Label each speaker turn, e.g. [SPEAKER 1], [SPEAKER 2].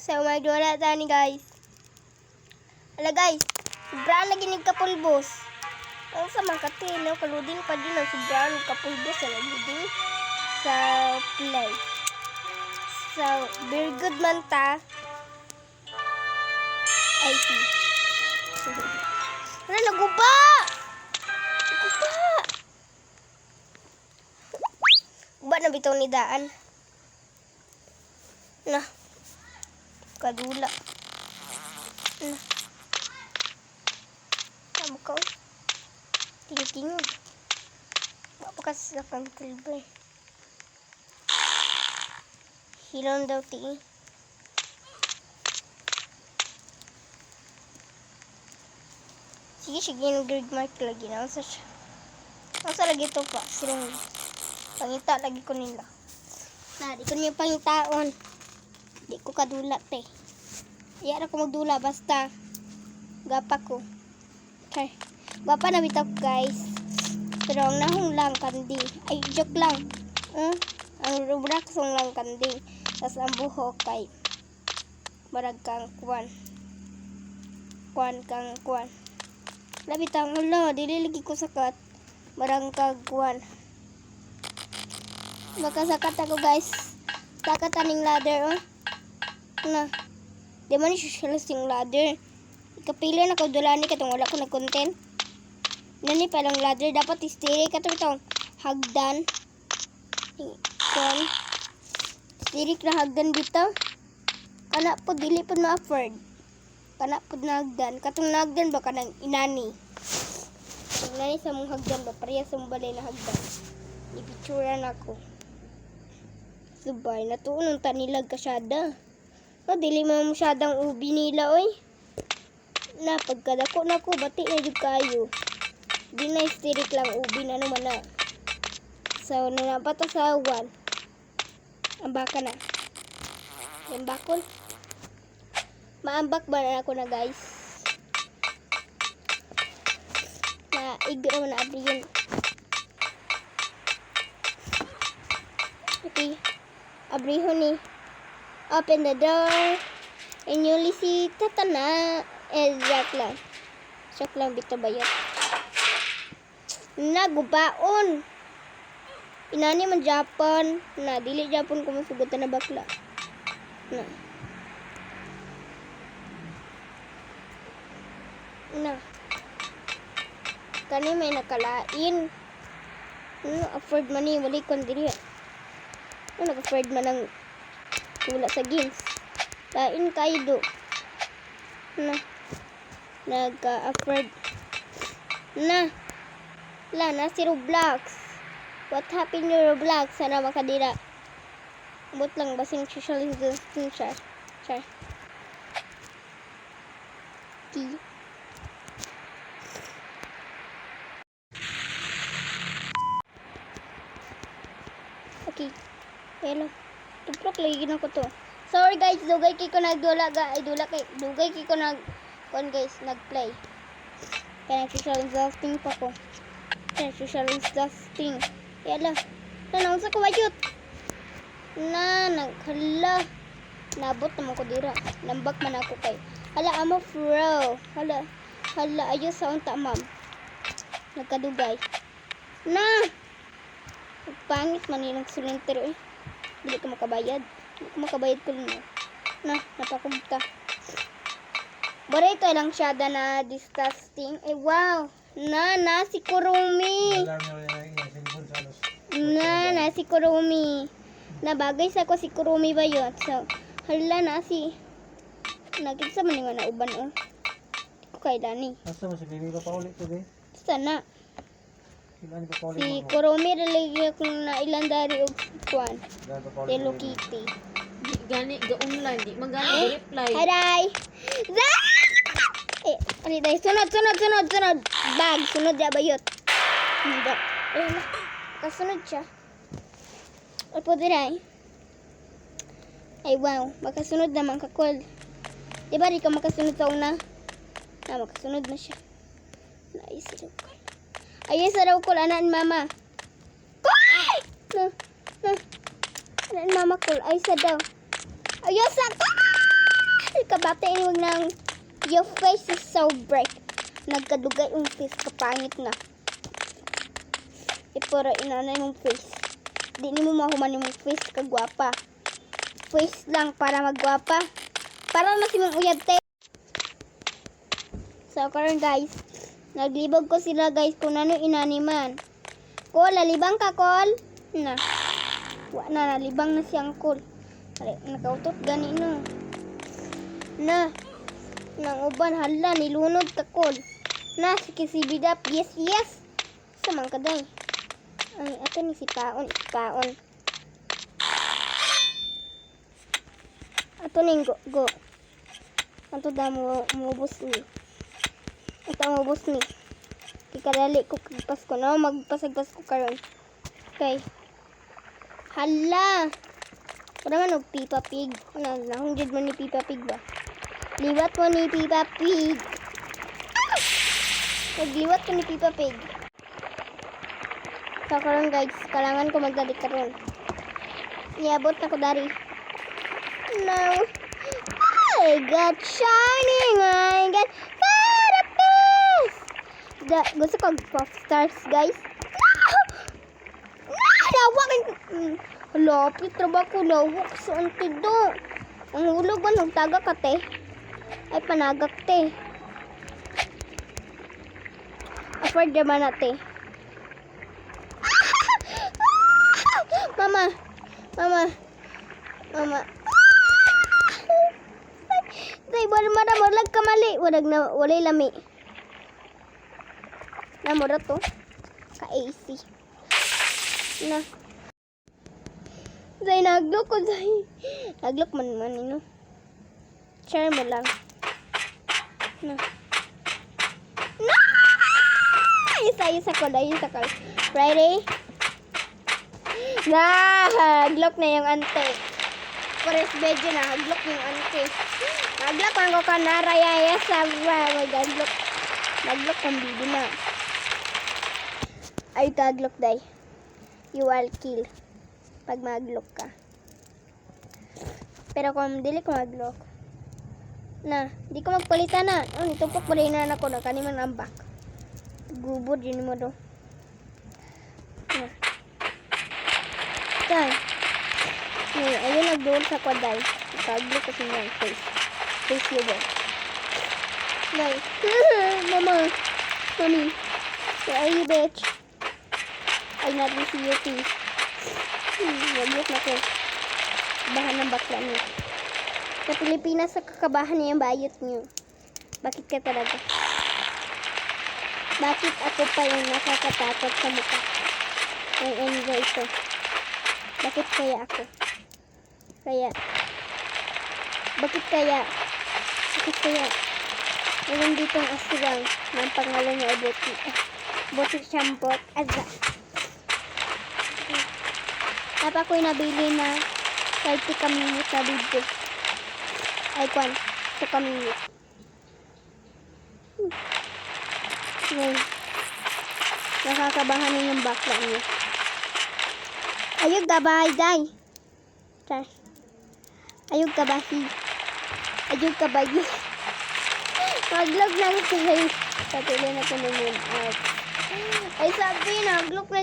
[SPEAKER 1] So, may wala tani guys. Ala guys, sobrang lagi nagkapulbos. Ang sa mga katino, kaluding pa din ang sobrang nagkapulbos sa laguding sa play. So, very good man ta. I see. Wala, naguba! Naguba! Uba na bitaw ni Daan. Nah. Kadula. Nah. Kamu kau. Tingin-tingin. Papakas sa kang tilbay. Hilong daw tingin. Sige, nag-grade mark lagi na. Asa lagi ito pa. Silang pangita lagi ko nila. Nah, di ko niya pangitaon. Di ko kadula te. Iyan ako magdula basta gapa ko. Okay. Gapa na bitaw guys. Pero ang nahong lang kandi. Ay, joke lang. Ang rubrak song lang kandi. Tapos ang buhok kay marag kang kuwan. Kuwan. Labitang ulo, dililigi ko sakat. Marang kang kuwan. Baka sakat ako guys. Sakat aning ladder oh. Na. Di man socialist yung ladder. Ikapili na ko dulani katong wala ko nag-content. Nani palang ladder dapat istiri katong itong hagdan. Kon. Stirik na hagdan dito. Kana po dili po ma-afford. Kana po na hagdan. Katong nagdan ba kanang inani. Inani sa mong hagdan ba pareha sa mong balay na hagdan. Ipicturean ako. Subay natuunong tanilag kasyada. Dili mo masyadang ubi nila oy. Na pagkadako na ko bati na jud kayo. Di na stirik lang ubi na naman na. So nanapato sa awan. Ambaka na. Ambakon. Maambak ba na ako na guys? Na igo naman na abri yun. Okay. Abrihon ni. Open the door. And you'll see tatana. Joke lang. Joke lang bito bayat. Nagubaon. Inani man Japan. Na, dili Japan kumusugutan na bakla. Na. Na. Kani may nakalain. Afford man ni. Wali kon dili. Nag-afford man ng wala sa games. Lain kayo do. Na. Nag-afford. Na. La na si Roblox. What happened to Roblox? Sana makadira. But lang basing social distancing siya. Char. Okay. Hello. Tuprok lagi na ko to. Sorry guys, dugay kay ko nagdula ga, dugay kay ko kon guys nagplay. Kaya social distancing pa ko. Kaya social distancing. Yala. Tanong sa ko wayot. Na naghala. Nabot naman ko dira. Lambak man ako kay. Hala amo bro. Hala ayo sa unta ma'am. Nagkadugay. Na. Pangit man ni nagsulinter eh. Dili ko makabayad. Dili ko makabayad ko lang. Na, napakumta. Bara ito lang siya na disgusting. Eh, wow. Na, si Kurumi. Na, si Kurumi. Nabagay sa ko si Kurumi ba yun? So, hala na si... Nakita man yung na uban oh. Ito kay Dani.
[SPEAKER 2] Asa mo si Bibi ka pa ulit today?
[SPEAKER 1] Sana.
[SPEAKER 2] Si
[SPEAKER 1] Si Kurumi religya kung na ilang dari og kwan. Hello Kitty.
[SPEAKER 3] Gani ga online di magani reply.
[SPEAKER 1] Hi. Ani dai sunod. Bag sunod ya bayot. Hindi. Kasunod siya. Opo diray. Ay wow, makasunod naman kakol. Di ba di ka makasunod sa una? Na makasunod na siya. Nice. Ayun sa daw ko anan mama. Koy! Anan mama ko ay sa daw. Ayun sa kabata ini wag nang your face is so bright. Nagkadugay yung face kapangit na. Ipura inanay mong face. Di ni mo mahuman yung face kagwapa. Face lang para magwapa. Para masimang uyab te. So karon guys, naglibog ko sila guys kung ano inaniman. Kol, lalibang ka kol. Na. Wa na nalibang na siyang kol. Nakautot gani no. Na. Nang uban hala nilunod ka kol. Na si kisibidap. Yes, yes. Samang kaday. Ay, ato ni si Paon. Ato ning go. Ato da mo ubos ni. Ito ang ubos ni. Kikadali ko kagpas ko na. Magpasagpas ko karon. Okay. Hala. Wala man og Peppa Pig. Nahong jud mo ni Peppa Pig ba? Liwat mo ni Peppa Pig. Ah! Nagliwat ko ni Peppa Pig. So karon guys, kailangan ko magdali karon. Niabot na ko dari. Now, I got shining. I got gusto ko pop stars guys. Lawak lapit trabaho ko lawak sa antido. Ang hulog ba nagtaga ka te? Ay panagak te. Afford naman na te. Mama. Day madam walag kamali. Walay lami. Namura to. Ka-AC. Na. Day, naglok ko, day. Naglok man ino. Share mo lang. Na. Na! Isa ko. Ready? Na! Naglok na yung ante. Pares bedyo na. Naglok yung ante. Naglok man ko ka na. Raya, yes, naglok. Naglok ang bibi na. Ay, taglok, day. You will kill. Pag maglok ka. Pero kung dili ko maglok. Na, di ko magpalitan na. Nitupok pa rin na ako na kaniman ang back. Gubod yun mo do. Na. Day. Ayun nagdoon sa kwaday. Taglok kasi nga yung face. Face you ba? Day. Mama. Mommy. Where are you, bitch? Ay, natin si Yuki. Wagyot na ko. Bahan ng bakla niyo. Sa Pilipinas, sa kakabahan niya yung bayot niyo. Bakit ka talaga? Bakit ako pa yung nakakatakot sa mukha? Ang enjoy ko. Bakit kaya ako? Bakit kaya? Meron ditong aswang ng pangalan niya ay Boti Shampot Aza. Tapa ko'y nabili na 30 kaminit na video. Ay, kwan. Sa kaminit. Ngayon. Nakakabahan yung bakla niya. Ayog gabahay, day. Trash. Ayog kabahi. Ayog kabayi. Maglog lang siya. Patuloy na ito naman. Ay, sabi, naglog na